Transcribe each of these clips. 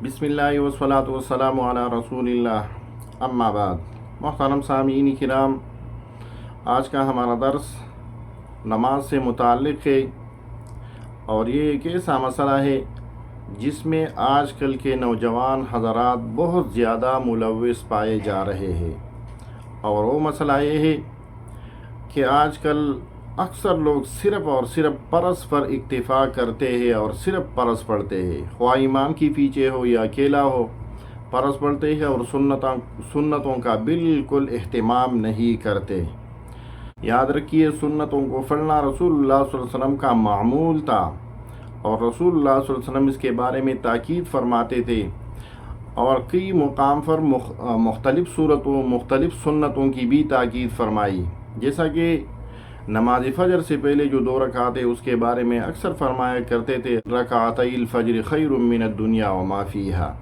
بسم اللہ والصلاۃ والسلام علی رسول اللہ، اما بعد۔ محترم سامعین کرام، آج کا ہمارا درس نماز سے متعلق ہے، اور یہ ایک ایسا مسئلہ ہے جس میں آج کل کے نوجوان حضرات بہت زیادہ ملوث پائے جا رہے ہیں، اور وہ مسئلہ یہ ہے کہ آج کل اکثر لوگ صرف اور صرف فرض پر اکتفا کرتے ہیں اور صرف فرض پڑھتے ہیں، خواہ امام کی پیچھے ہو یا اکیلا ہو، فرض پڑھتے ہیں اور سنتوں کا بالکل اہتمام نہیں کرتے۔ یاد رکھیے، سنتوں کو پڑھنا رسول اللہ صلی اللہ علیہ وسلم کا معمول تھا، اور رسول اللہ صلی اللہ علیہ وسلم اس کے بارے میں تاکید فرماتے تھے، اور کئی مقام پر مختلف سنتوں کی بھی تاکید فرمائی، جیسا کہ نماز فجر سے پہلے جو 2 رکعت ہے اس کے بارے میں اکثر فرمایا کرتے تھے، رکعتي الفجر خیر من الدنیا وما فیہا،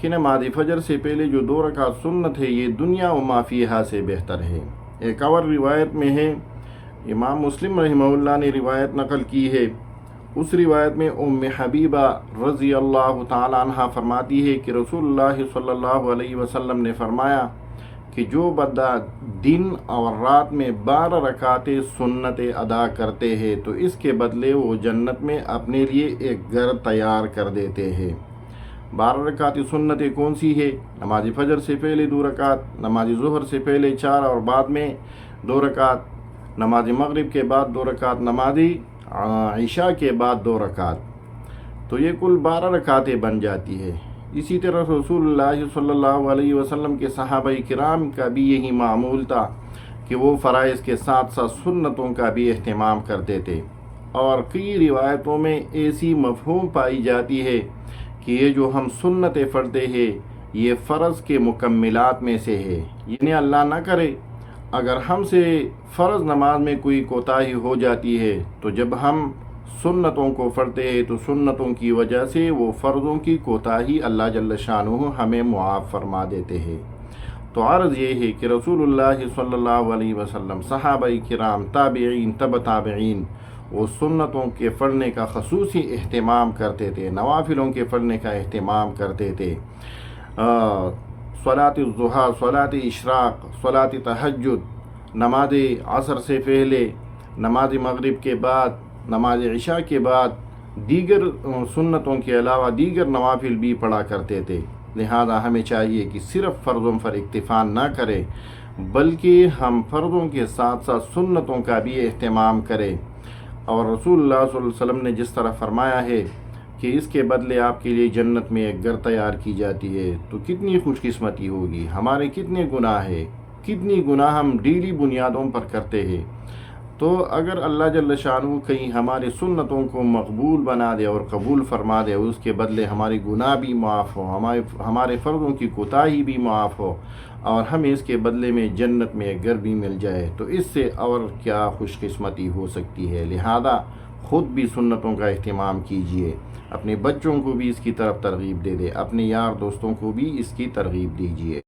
کہ نماز فجر سے پہلے جو 2 رکعت سنت ہے یہ دنیا وما فیہا سے بہتر ہے۔ ایک اور روایت میں ہے، امام مسلم رحمہ اللہ نے روایت نقل کی ہے، اس روایت میں ام حبیبہ رضی اللہ تعالی عنہ فرماتی ہے کہ رسول اللہ صلی اللہ علیہ وسلم نے فرمایا کہ جو بندہ دن اور رات میں 12 رکعتیں سنتیں ادا کرتے ہیں تو اس کے بدلے وہ جنت میں اپنے لیے ایک گھر تیار کر دیتے ہیں۔ 12 رکعتیں سنتیں کون سی ہے؟ نماز فجر سے پہلے 2 رکعت، نماز ظہر سے پہلے 4 اور بعد میں 2 رکعت، نماز مغرب کے بعد 2 رکعت، نماز عشاء کے بعد 2 رکعت، تو یہ کل 12 رکعتیں بن جاتی ہے۔ اسی طرح رسول اللہ صلی اللہ علیہ وسلم کے صحابہ کرام کا بھی یہی معمول تھا کہ وہ فرائض کے ساتھ ساتھ سنتوں کا بھی اہتمام کرتے تھے، اور کئی روایتوں میں ایسی مفہوم پائی جاتی ہے کہ یہ جو ہم سنتیں پڑھتے ہیں یہ فرض کے مکملات میں سے ہے، یعنی اللہ نہ کرے اگر ہم سے فرض نماز میں کوئی کوتاہی ہو جاتی ہے تو جب ہم سنتوں کو پڑھتے ہیں تو سنتوں کی وجہ سے وہ فرضوں کی کوتاہی اللہ جل شانہ ہمیں معاف فرما دیتے ہیں۔ تو عرض یہ ہے کہ رسول اللہ صلی اللہ علیہ وسلم، صحابہ کرام، تابعین، تبع تابعین، وہ سنتوں کے پڑھنے کا خصوصی اہتمام کرتے تھے، نوافلوں کے پڑھنے کا اہتمام کرتے تھے۔ صلاۃ الضحیٰ، صلاۃ اشراق، صلاۃ تہجد، نماز عصر سے پہلے، نماز مغرب کے بعد، نماز عشاء کے بعد دیگر سنتوں کے علاوہ دیگر نوافل بھی پڑھا کرتے تھے۔ لہذا ہمیں چاہیے کہ صرف فرضوں پر اکتفا نہ کریں، بلکہ ہم فرضوں کے ساتھ ساتھ سنتوں کا بھی اہتمام کریں۔ اور رسول اللہ صلی اللہ علیہ وسلم نے جس طرح فرمایا ہے کہ اس کے بدلے آپ کے لیے جنت میں ایک گھر تیار کی جاتی ہے، تو کتنی خوش قسمتی ہوگی۔ ہمارے کتنے گناہ ہیں، کتنی گناہ ہم ڈیلی بنیادوں پر کرتے ہیں، تو اگر اللہ جل شانہ کہیں ہماری سنتوں کو مقبول بنا دے اور قبول فرما دے، اس کے بدلے ہمارے گناہ بھی معاف ہو، ہمارے فرضوں کی کوتاہی بھی معاف ہو، اور ہمیں اس کے بدلے میں جنت میں ایک گھر بھی مل جائے، تو اس سے اور کیا خوش قسمتی ہو سکتی ہے۔ لہذا خود بھی سنتوں کا اہتمام کیجیے، اپنے بچوں کو بھی اس کی طرف ترغیب دے دے، اپنے یار دوستوں کو بھی اس کی ترغیب دیجیے۔